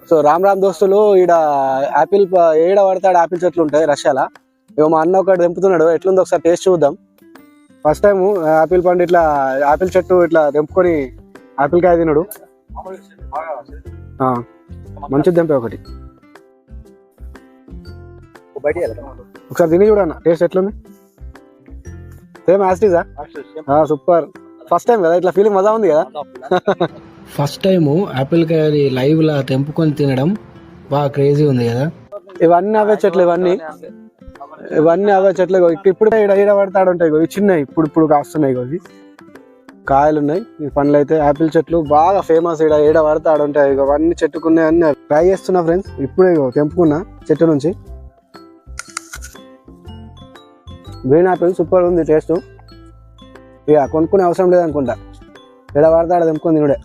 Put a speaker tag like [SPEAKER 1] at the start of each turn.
[SPEAKER 1] So Ram దోస్తులు ఈడ Apple ఏడ పడతాడు యాపిల్ చెట్లు ఉంటాయి రష్యాలో. ఇక మా అన్న ఒకటి తెంపుతున్నాడు, ఎట్లుందో ఒకసారి టేస్ట్ చూద్దాం. ఫస్ట్ టైం యాపిల్ పండు ఇట్లా యాపిల్ చెట్టు ఇట్లా తెంపుకొని యాపిల్ కాయ తినడు. మంచిది తెంపే ఒకటి, ఒకసారి తిని చూడన్న టేస్ట్ ఎట్లుంది. సేమ్ యాస్టీజా? సూపర్. ఫస్ట్ టైం కదా ఇట్లా ఫీలింగ్ మజా ఉంది కదా.
[SPEAKER 2] ఫస్ట్ టైము యాపిల్ కాయ లైవ్ లా తెంపుకొని తినడం బాగా క్రేజీ ఉంది కదా.
[SPEAKER 1] ఇవన్నీ అవే చెట్లు, ఇవన్నీ అవే చెట్లు. ఇప్పుడు ఈడ పడతాడు ఉంటాయి, ఇవి చిన్నవి ఇప్పుడు కాస్తున్నాయి. ఇవి కాయలు ఉన్నాయి, ఈ పండ్లు అయితే యాపిల్ చెట్లు బాగా ఫేమస్. ఈడ పడతాడు ఉంటాయి. ఇవన్నీ చెట్టుకున్నాయి, అన్ని ట్రై చేస్తున్నా ఫ్రెండ్స్. ఇప్పుడే తెంపుకున్నా చెట్టు నుంచి. గ్రీన్ యాపిల్ సూపర్ ఉంది టేస్ట్. ఇక కొనుక్కునే అవసరం లేదనుకుంటా, ఈడ పడతాడు తెంపుకొని తినుడే.